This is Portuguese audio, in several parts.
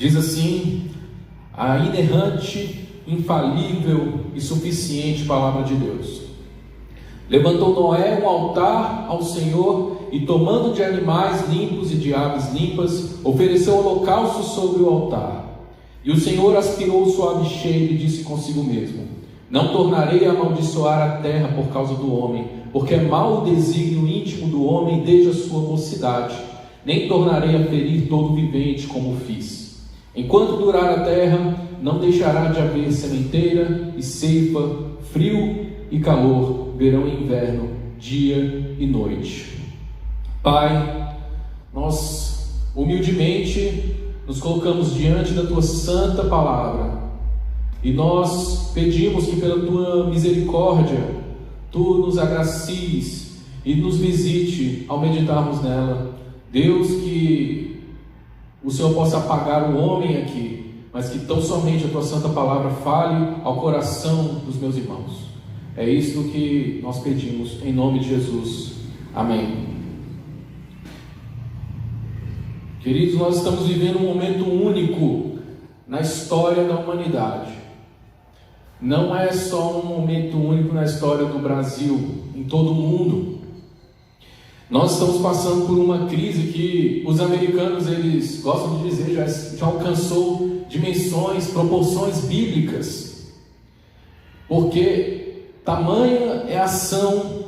Diz assim a inerrante, infalível e suficiente palavra de Deus: levantou Noé um altar ao Senhor e, tomando de animais limpos e de aves limpas, ofereceu holocausto sobre o altar. E o Senhor aspirou o suave cheiro e disse consigo mesmo: não tornarei a amaldiçoar a terra por causa do homem, porque é mau o desígnio íntimo do homem desde a sua mocidade, nem tornarei a ferir todo vivente como fiz. Enquanto durar a terra, não deixará de haver sementeira e ceifa, frio e calor, verão e inverno, dia e noite. Pai, nós humildemente nos colocamos diante da Tua santa palavra e nós pedimos que pela Tua misericórdia Tu nos agracies e nos visite ao meditarmos nela. Deus, que o Senhor possa apagar o homem aqui, mas que tão somente a Tua santa palavra fale ao coração dos meus irmãos. É isso que nós pedimos em nome de Jesus. Amém. Queridos, nós estamos vivendo um momento único na história da humanidade. Não é só um momento único na história do Brasil, em todo o mundo. Nós estamos passando por uma crise que os americanos, eles gostam de dizer, já alcançou dimensões, proporções bíblicas. Porque tamanha é a ação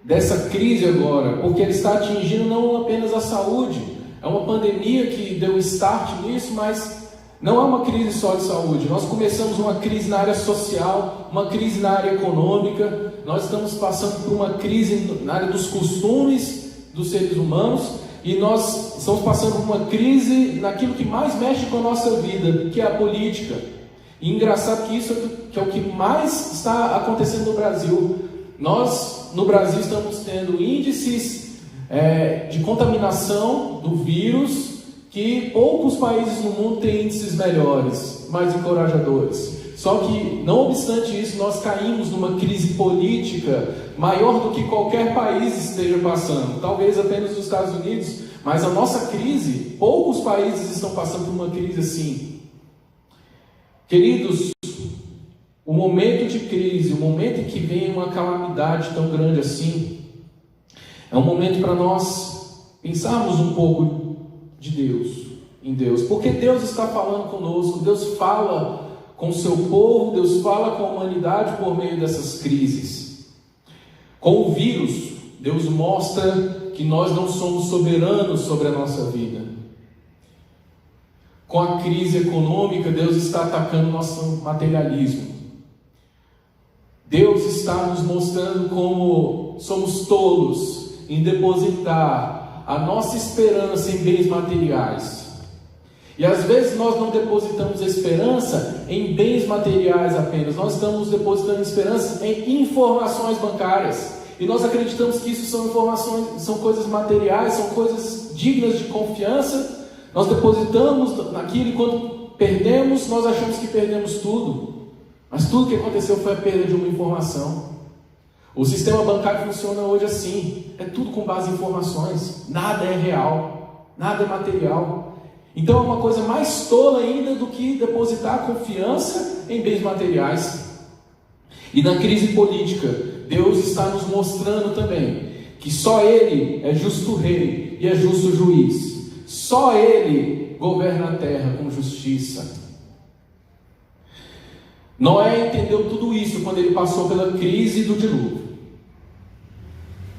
dessa crise agora, porque ela está atingindo não apenas a saúde. É uma pandemia que deu start nisso, mas não é uma crise só de saúde. Nós começamos uma crise na área social, uma crise na área econômica, nós estamos passando por uma crise na área dos costumes dos seres humanos, e nós estamos passando por uma crise naquilo que mais mexe com a nossa vida, que é a política. E engraçado que isso é o que mais está acontecendo no Brasil. Nós, no Brasil, estamos tendo índices de contaminação do vírus que poucos países no mundo têm índices melhores, mais encorajadores. Só que, não obstante isso, nós caímos numa crise política maior do que qualquer país esteja passando. Talvez apenas os Estados Unidos, mas a nossa crise, poucos países estão passando por uma crise assim. Queridos, o momento de crise, o momento em que vem uma calamidade tão grande assim, é um momento para nós pensarmos um pouco de Deus, em Deus, porque Deus está falando conosco, Deus fala com o seu povo, Deus fala com a humanidade por meio dessas crises. Com o vírus, Deus mostra que nós não somos soberanos sobre a nossa vida. Com a crise econômica, Deus está atacando nosso materialismo. Deus está nos mostrando como somos tolos em depositar a nossa esperança em bens materiais. E às vezes nós não depositamos esperança em bens materiais apenas, nós estamos depositando esperança em informações bancárias. E nós acreditamos que isso são informações, são coisas materiais, são coisas dignas de confiança. Nós depositamos naquilo e quando perdemos, nós achamos que perdemos tudo. Mas tudo que aconteceu foi a perda de uma informação. O sistema bancário funciona hoje assim, é tudo com base em informações, nada é real, nada é material. Então é uma coisa mais tola ainda do que depositar confiança em bens materiais. E na crise política, Deus está nos mostrando também que só Ele é justo rei e é justo juiz. Só Ele governa a terra com justiça. Noé entendeu tudo isso quando ele passou pela crise do dilúvio.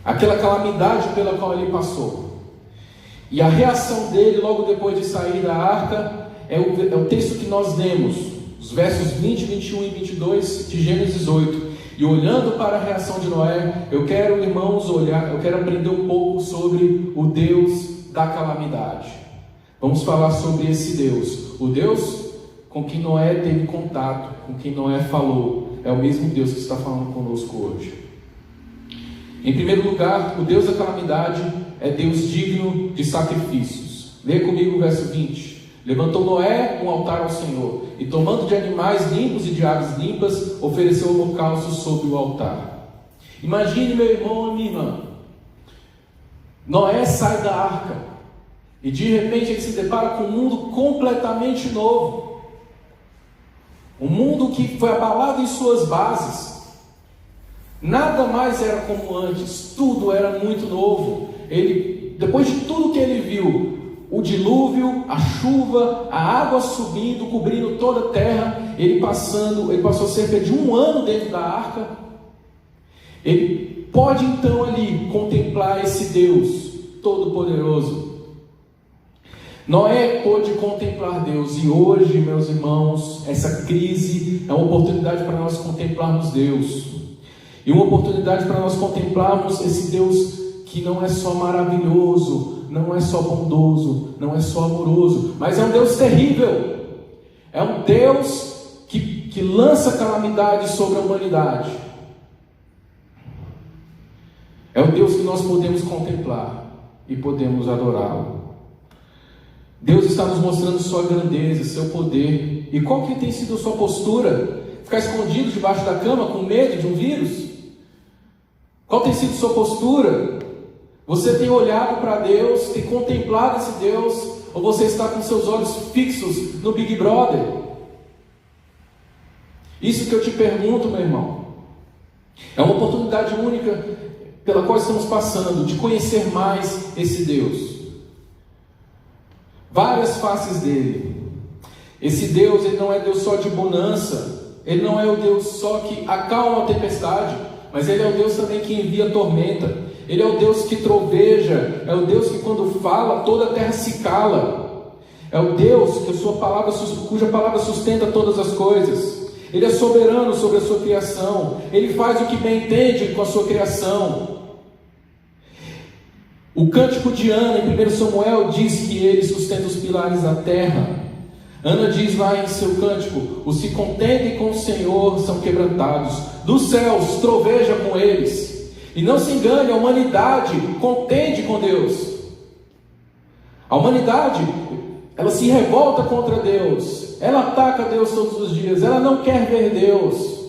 Aquela calamidade pela qual ele passou. E a reação dele logo depois de sair da arca é o texto que nós lemos, os versos 20, 21 e 22 de Gênesis 8. E olhando para a reação de Noé, eu quero, irmãos, eu quero aprender um pouco sobre o Deus da calamidade. Vamos falar sobre esse Deus. O Deus com quem Noé teve contato, com quem Noé falou, é o mesmo Deus que está falando conosco hoje. Em primeiro lugar, o Deus da calamidade é Deus digno de sacrifícios. Leia comigo o verso 20. Levantou Noé um altar ao Senhor, e tomando de animais limpos e de aves limpas, ofereceu holocausto sobre o altar. Imagine, meu irmão e minha irmã, Noé sai da arca, E de repente ele se depara com um mundo completamente novo. Um mundo que foi abalado em suas bases. Nada mais era como antes, tudo era muito novo. Depois de tudo que ele viu, o dilúvio, a chuva, a água subindo, cobrindo toda a terra, ele passou cerca de 1 ano dentro da arca. Ele pode então ali contemplar esse Deus Todo-Poderoso. Noé pôde contemplar Deus, e hoje, meus irmãos, essa crise é uma oportunidade para nós contemplarmos Deus, e uma oportunidade para nós contemplarmos esse Deus que não é só maravilhoso, não é só bondoso, não é só amoroso, mas é um Deus terrível, é um Deus que lança calamidade sobre a humanidade. É um Deus que nós podemos contemplar e podemos adorá-lo. Deus está nos mostrando sua grandeza, seu poder. E qual que tem sido a sua postura? Ficar escondido debaixo da cama com medo de um vírus? Qual tem sido a sua postura? Você tem olhado para Deus, tem contemplado esse Deus, ou você está com seus olhos fixos no Big Brother? Isso que eu te pergunto, meu irmão. É uma oportunidade única pela qual estamos passando, de conhecer mais esse Deus. Várias faces dele. Esse Deus, ele não é Deus só de bonança, ele não é o Deus só que acalma a tempestade, mas ele é o Deus também que envia tormenta. Ele é o Deus que troveja, é o Deus que quando fala, toda a terra se cala. É o Deus que cuja palavra sustenta todas as coisas. Ele é soberano sobre a sua criação, ele faz o que bem entende com a sua criação. O cântico de Ana, em 1 Samuel, diz que ele sustenta os pilares da terra. Ana diz lá em seu cântico: os que contendem com o Senhor são quebrantados, dos céus troveja com eles. E não se engane, a humanidade contende com Deus. A humanidade, ela se revolta contra Deus, ela ataca Deus todos os dias, ela não quer ver Deus,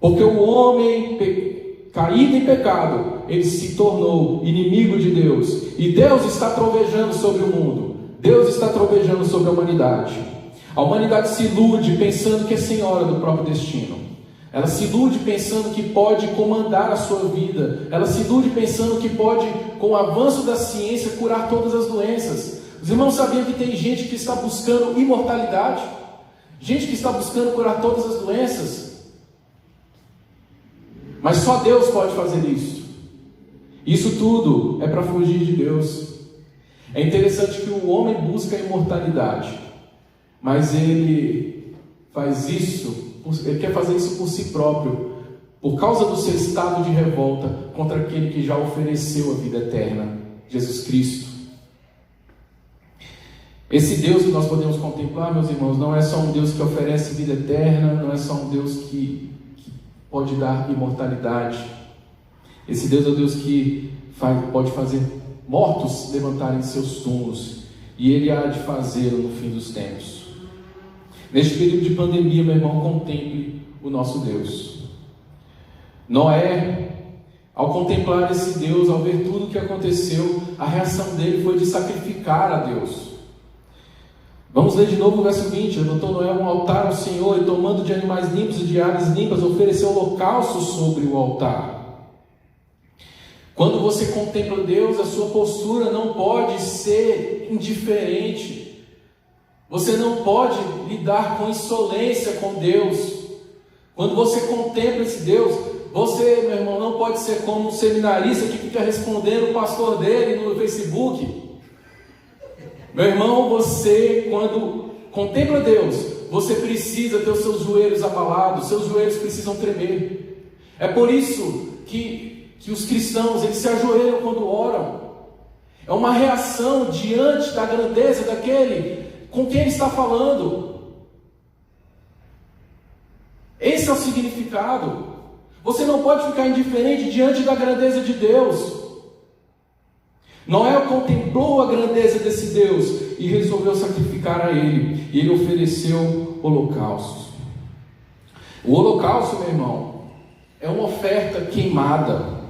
porque o homem caído em pecado, ele se tornou inimigo de Deus, e Deus está trovejando sobre o mundo, Deus está trovejando sobre a humanidade. A humanidade se ilude pensando que é senhora do próprio destino, ela se ilude pensando que pode comandar a sua vida, ela se ilude pensando que pode, com o avanço da ciência, curar todas as doenças. Os irmãos sabiam que tem gente que está buscando imortalidade, gente que está buscando curar todas as doenças? Mas só Deus pode fazer isso. Isso tudo é para fugir de Deus. É interessante que o homem busca a imortalidade, mas ele faz isso, ele quer fazer isso por si próprio, por causa do seu estado de revolta contra aquele que já ofereceu a vida eterna, Jesus Cristo. Esse Deus que nós podemos contemplar, meus irmãos, não é só um Deus que oferece vida eterna, não é só um Deus que pode dar imortalidade. Esse Deus é o Deus que pode fazer mortos levantarem seus túmulos, e Ele há de fazê-lo no fim dos tempos. Neste período de pandemia, meu irmão, contemple o nosso Deus. Noé, ao contemplar esse Deus, ao ver tudo o que aconteceu, a reação dele foi de sacrificar a Deus. Vamos ler de novo o verso 20. Levantou Noé um altar ao Senhor, e tomando de animais limpos e de aves limpas, ofereceu holocausto sobre o altar. Quando você contempla Deus, a sua postura não pode ser indiferente. Você não pode lidar com insolência com Deus. Quando você contempla esse Deus, você, meu irmão, não pode ser como um seminarista que fica respondendo o pastor dele no Facebook. Meu irmão, você, quando contempla Deus, você precisa ter os seus joelhos abalados, seus joelhos precisam tremer. É por isso que os cristãos, eles se ajoelham quando oram. É uma reação diante da grandeza daquele com quem ele está falando. Esse é o significado. Você não pode ficar indiferente diante da grandeza de Deus. Noé contemplou a grandeza desse Deus e resolveu sacrificar a ele, e ele ofereceu holocaustos. O holocausto, meu irmão, é uma oferta queimada,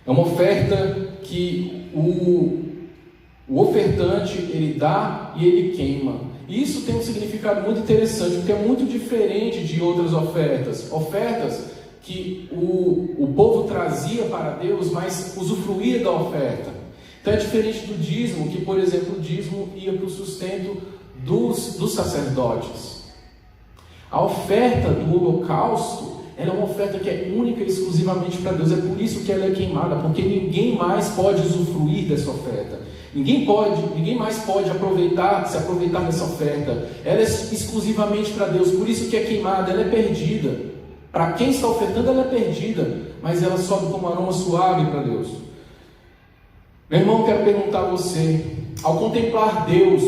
é uma oferta que o O ofertante, ele dá e ele queima. E isso tem um significado muito interessante, porque é muito diferente de outras ofertas. Ofertas que o povo trazia para Deus, mas usufruía da oferta. Então é diferente do dízimo, que, por exemplo, o dízimo ia para o sustento dos sacerdotes. A oferta do holocausto, ela é uma oferta que é única e exclusivamente para Deus. É por isso que ela é queimada, porque ninguém mais pode usufruir dessa oferta. Ninguém mais pode se aproveitar dessa oferta. Ela é exclusivamente para Deus, por isso que é queimada, ela é perdida. Para quem está ofertando, ela é perdida, mas ela sobe como um aroma suave para Deus. Meu irmão, quero perguntar a você, ao contemplar Deus,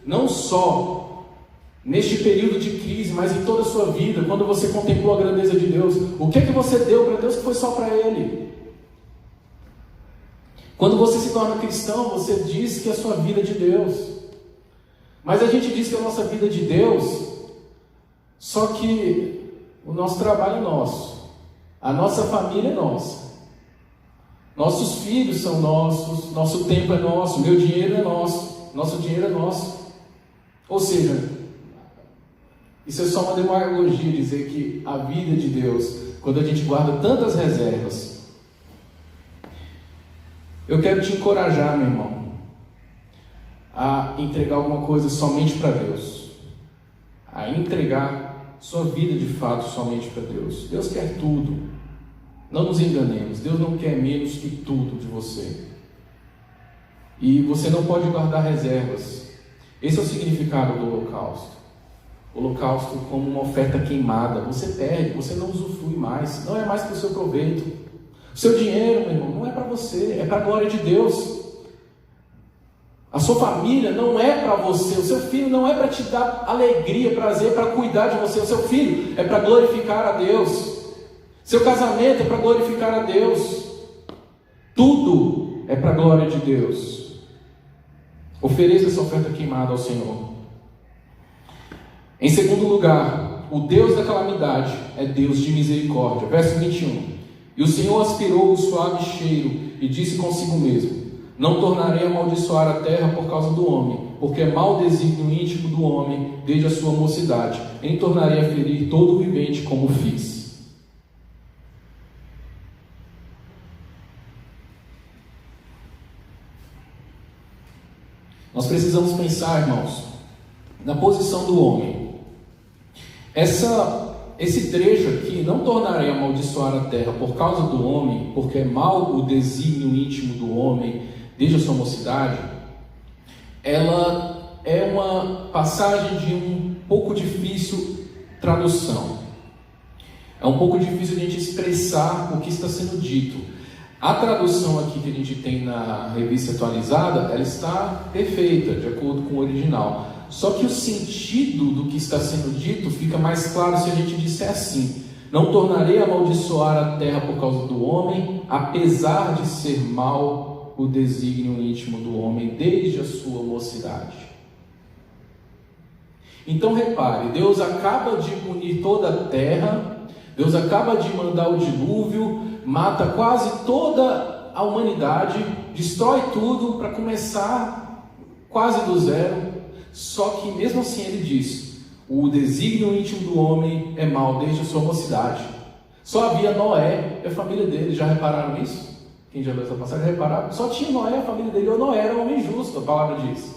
não só neste período de crise, mas em toda a sua vida, quando você contemplou a grandeza de Deus, o que é que você deu para Deus que foi só para Ele? Quando você se torna cristão, você diz que a sua vida é de Deus. Mas a gente diz que a nossa vida é de Deus, só que o nosso trabalho é nosso, a nossa família é nossa, nossos filhos são nossos, nosso tempo é nosso, meu dinheiro é nosso, nosso dinheiro é nosso. Ou seja, isso é só uma demagogia dizer que a vida é de Deus, quando a gente guarda tantas reservas. Eu quero te encorajar, meu irmão, a entregar alguma coisa somente para Deus, a entregar sua vida de fato somente para Deus. Deus quer tudo, não nos enganemos, Deus não quer menos que tudo de você, e você não pode guardar reservas. Esse é o significado do holocausto. O holocausto como uma oferta queimada, você perde, você não usufrui mais, não é mais para o seu proveito. O seu dinheiro, meu irmão, não é para você, é para a glória de Deus. A sua família não é para você, o seu filho não é para te dar alegria, prazer, para cuidar de você. O seu filho é para glorificar a Deus. Seu casamento é para glorificar a Deus. Tudo é para a glória de Deus. Ofereça essa oferta queimada ao Senhor. Em segundo lugar, o Deus da calamidade é Deus de misericórdia. Verso 21. E o Senhor aspirou o suave cheiro e disse consigo mesmo: não tornarei a amaldiçoar a terra por causa do homem, porque é mau desígnio íntimo do homem desde a sua mocidade. Nem tornarei a ferir todo o vivente como fiz. Nós precisamos pensar, irmãos, na posição do homem. Esse trecho aqui, não tornarei a amaldiçoar a terra por causa do homem, porque é mau o desígnio íntimo do homem desde a sua mocidade, ela é uma passagem de um pouco difícil tradução. É um pouco difícil a gente expressar o que está sendo dito. A tradução aqui que a gente tem na revista atualizada, ela está perfeita, de acordo com o original. Só que o sentido do que está sendo dito fica mais claro se a gente disser assim: não tornarei a amaldiçoar a terra por causa do homem, apesar de ser mau o desígnio íntimo do homem desde a sua mocidade. Então repare, Deus acaba de punir toda a terra, Deus acaba de mandar o dilúvio, mata quase toda a humanidade, destrói tudo para começar quase do zero. Só que mesmo assim ele diz: o desígnio íntimo do homem é mau desde a sua mocidade. Só havia Noé e a família dele. Já repararam isso? Quem já leu essa passagem repararam? Só tinha Noé e a família dele. Ou Noé era um homem justo, a palavra diz.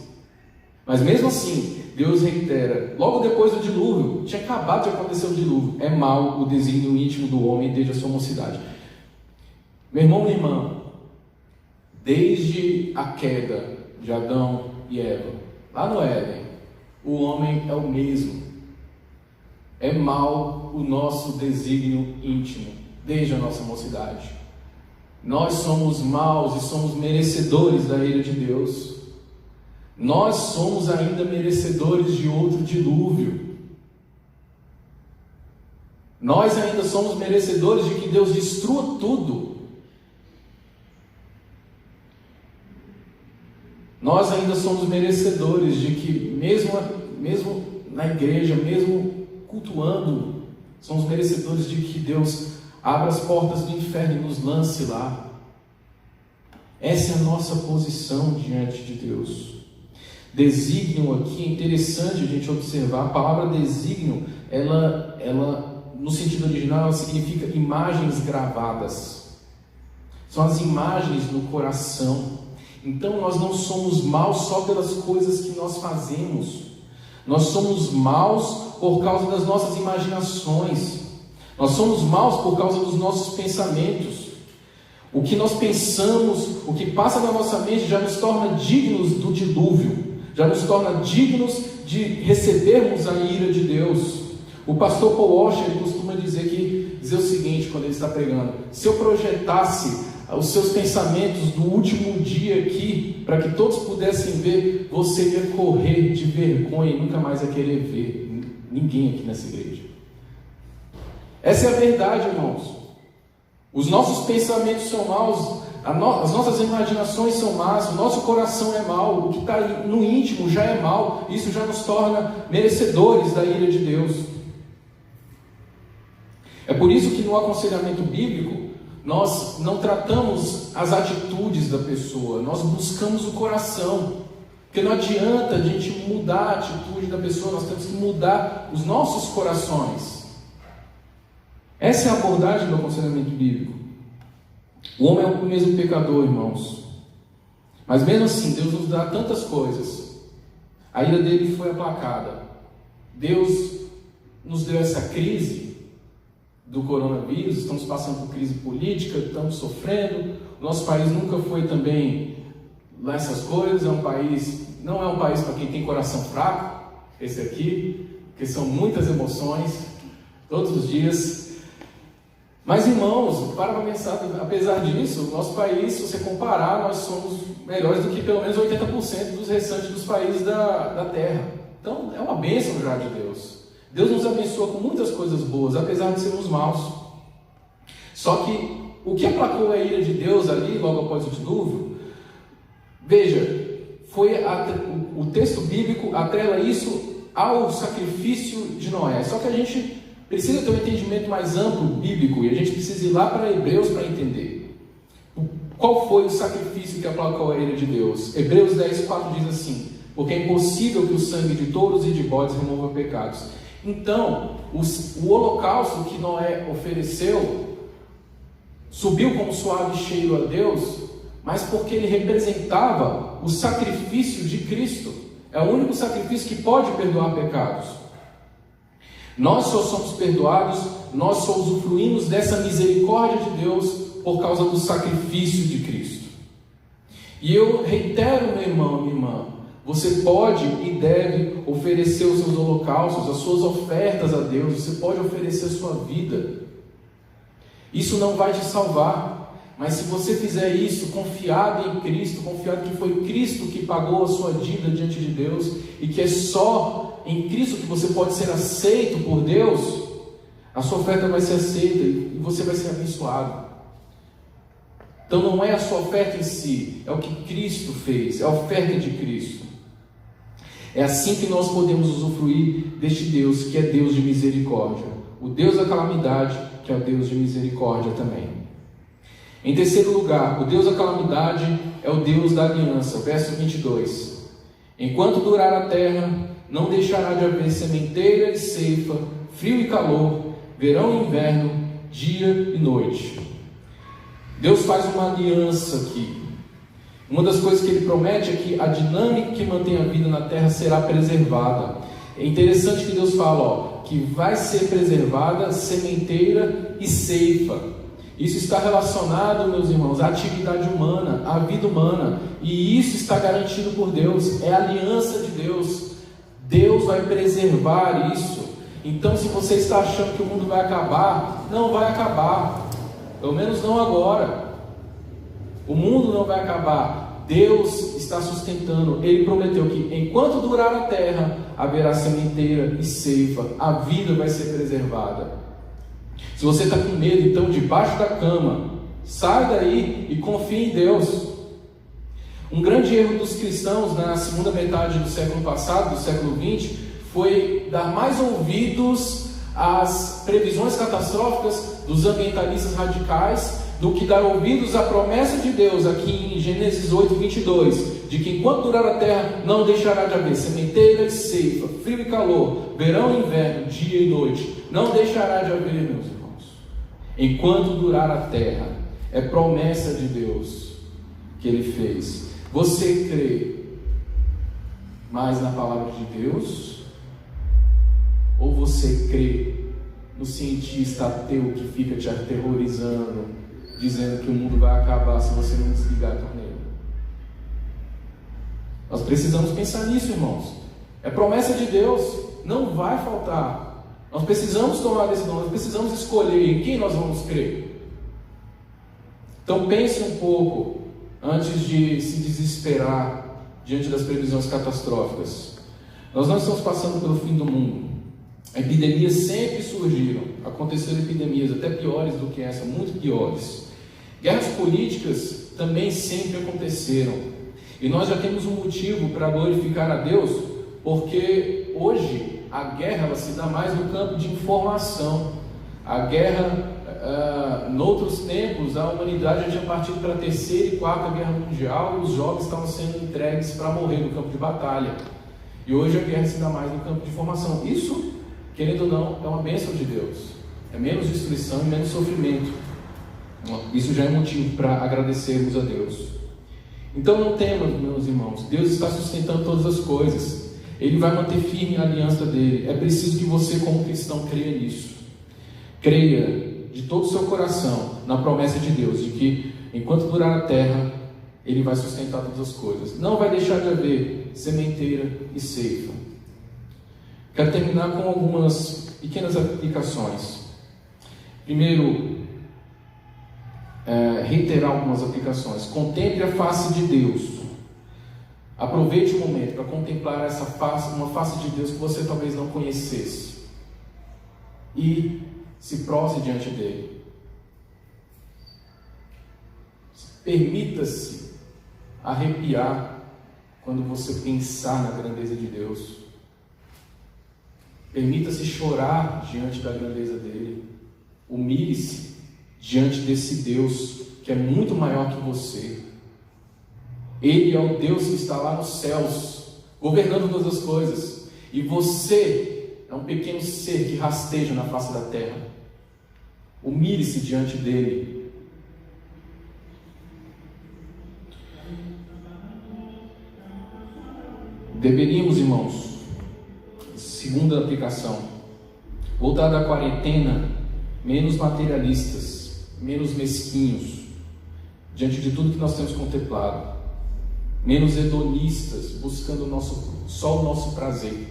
Mas mesmo assim, Deus reitera, logo depois do dilúvio, tinha acabado de acontecer o dilúvio: é mau o desígnio íntimo do homem desde a sua mocidade. Meu irmão, minha irmã, desde a queda de Adão e Eva, lá no Éden, o homem é o mesmo. É mau o nosso desígnio íntimo, desde a nossa mocidade. Nós somos maus e somos merecedores da ira de Deus. Nós somos ainda merecedores de outro dilúvio. Nós ainda somos merecedores de que Deus destrua tudo. Nós ainda somos merecedores de que, mesmo na igreja, mesmo cultuando, somos merecedores de que Deus abra as portas do inferno e nos lance lá. Essa é a nossa posição diante de Deus. Desígnio aqui, é interessante a gente observar, a palavra desígnio, ela no sentido original, ela significa imagens gravadas. São as imagens no coração. Então nós não somos maus só pelas coisas que nós fazemos. Nós somos maus por causa das nossas imaginações. Nós somos maus por causa dos nossos pensamentos. O que nós pensamos, o que passa na nossa mente já nos torna dignos do dilúvio. Já nos torna dignos de recebermos a ira de Deus. O pastor Paul Washer, ele costuma dizer o seguinte, quando ele está pregando: se eu projetasse os seus pensamentos do último dia aqui, para que todos pudessem ver, você ia correr de vergonha e nunca mais ia querer ver ninguém aqui nessa igreja. Essa é a verdade, irmãos. Os nossos pensamentos são maus, as nossas imaginações são más, o nosso coração é mau, o que está no íntimo já é mau, isso já nos torna merecedores da ira de Deus. É por isso que no aconselhamento bíblico, nós não tratamos as atitudes da pessoa, nós buscamos o coração, porque não adianta a gente mudar a atitude da pessoa, nós temos que mudar os nossos corações. Essa é a abordagem do aconselhamento bíblico. O homem é o mesmo pecador, irmãos, mas mesmo assim Deus nos dá tantas coisas. A ira dele foi aplacada. Deus nos deu essa crise do coronavírus, estamos passando por crise política, estamos sofrendo. O nosso país nunca foi também lá essas coisas, não é um país para quem tem coração fraco, esse aqui, porque são muitas emoções, todos os dias. Mas irmãos, para pensar, apesar disso, o nosso país, se você comparar, nós somos melhores do que pelo menos 80% dos restantes dos países da terra. Então é uma bênção já de Deus. Deus nos abençoa com muitas coisas boas, apesar de sermos maus. Só que o que aplacou a ira de Deus ali, logo após o dilúvio, veja, o texto bíblico atrela isso ao sacrifício de Noé. Só que a gente precisa ter um entendimento mais amplo bíblico, e a gente precisa ir lá para Hebreus para entender qual foi o sacrifício que aplacou a ira de Deus. Hebreus 10:4 diz assim: porque é impossível que o sangue de touros e de bodes remova pecados. Então, o holocausto que Noé ofereceu subiu como suave cheiro a Deus, mas porque ele representava o sacrifício de Cristo. É o único sacrifício que pode perdoar pecados. Nós só somos perdoados, nós só usufruímos dessa misericórdia de Deus por causa do sacrifício de Cristo. E eu reitero, meu irmão, minha irmã, você pode e deve oferecer os seus holocaustos, as suas ofertas a Deus, você pode oferecer a sua vida. Isso não vai te salvar, mas se você fizer isso confiado em Cristo, confiado que foi Cristo que pagou a sua dívida diante de Deus, e que é só em Cristo que você pode ser aceito por Deus, a sua oferta vai ser aceita e você vai ser abençoado. Então não é a sua oferta em si, é o que Cristo fez, é a oferta de Cristo. É assim que nós podemos usufruir deste Deus, que é Deus de misericórdia. O Deus da calamidade, que é o Deus de misericórdia também. Em terceiro lugar, o Deus da calamidade é o Deus da aliança. Verso 22. Enquanto durar a terra, não deixará de haver sementeira e ceifa, frio e calor, verão e inverno, dia e noite. Deus faz uma aliança aqui. Uma das coisas que ele promete é que a dinâmica que mantém a vida na terra será preservada. É interessante que Deus fala, que vai ser preservada sementeira e ceifa. Isso está relacionado, meus irmãos, à atividade humana, à vida humana. E isso está garantido por Deus. É a aliança de Deus. Deus vai preservar isso. Então, se você está achando que o mundo vai acabar, não vai acabar. Pelo menos não agora. O mundo não vai acabar. Deus está sustentando. Ele prometeu que enquanto durar a terra, haverá sementeira e ceifa. A vida vai ser preservada. Se você está com medo, então, debaixo da cama, sai daí e confie em Deus. Um grande erro dos cristãos na segunda metade do século passado, do século XX, foi dar mais ouvidos às previsões catastróficas dos ambientalistas radicais do que dar ouvidos à promessa de Deus, aqui em Gênesis 8, 22, de que enquanto durar a terra, não deixará de haver sementeira e ceifa, frio e calor, verão e inverno, dia e noite, não deixará de haver, meus irmãos. Enquanto durar a terra, é promessa de Deus que Ele fez. Você crê mais na palavra de Deus? Ou você crê no cientista ateu que fica te aterrorizando, dizendo que o mundo vai acabar se você não desligar a torneira? Nós precisamos pensar nisso, irmãos. É promessa de Deus, não vai faltar. Nós precisamos tomar a decisão, nós precisamos escolher em quem nós vamos crer. Então pense um pouco antes de se desesperar diante das previsões catastróficas. Nós não estamos passando pelo fim do mundo. Epidemias sempre surgiram, aconteceram epidemias até piores do que essa, muito piores. Guerras políticas também sempre aconteceram. E nós já temos um motivo para glorificar a Deus, porque hoje a guerra ela se dá mais no campo de informação. A guerra, noutros tempos, a humanidade já tinha partido para a terceira e quarta guerra mundial e os jovens estavam sendo entregues para morrer no campo de batalha. E hoje a guerra se dá mais no campo de informação. Isso, querendo ou não, é uma bênção de Deus. É menos destruição e menos sofrimento. Isso já é motivo para agradecermos a Deus. Então não temas, meus irmãos. Deus está sustentando todas as coisas. Ele vai manter firme a aliança dele. É preciso que você, como cristão, creia nisso. Creia de todo o seu coração na promessa de Deus, de que enquanto durar a terra, Ele vai sustentar todas as coisas. Não vai deixar de haver sementeira e ceifa. Quero terminar com algumas pequenas aplicações. Primeiro, reiterar algumas aplicações. Contemple a face de Deus. Aproveite o momento para contemplar essa face, uma face de Deus que você talvez não conhecesse. E se prostre diante dele. Permita-se arrepiar quando você pensar na grandeza de Deus. Permita-se chorar diante da grandeza dele. Humilhe-se diante desse Deus que é muito maior que você. Ele é o Deus que está lá nos céus, governando todas as coisas. E você é um pequeno ser que rasteja na face da terra. Humilhe-se diante dele. Deveríamos, irmãos, segunda aplicação, voltar da quarentena menos materialistas, menos mesquinhos, diante de tudo que nós temos contemplado, menos hedonistas, buscando só o nosso prazer.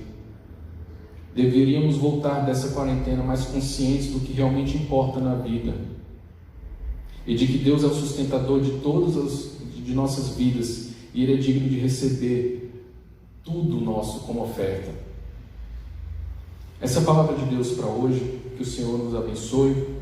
Deveríamos voltar dessa quarentena mais conscientes do que realmente importa na vida e de que Deus é o sustentador de todas de nossas vidas e Ele é digno de receber tudo nosso como oferta. Essa é a palavra de Deus para hoje. Que o Senhor nos abençoe.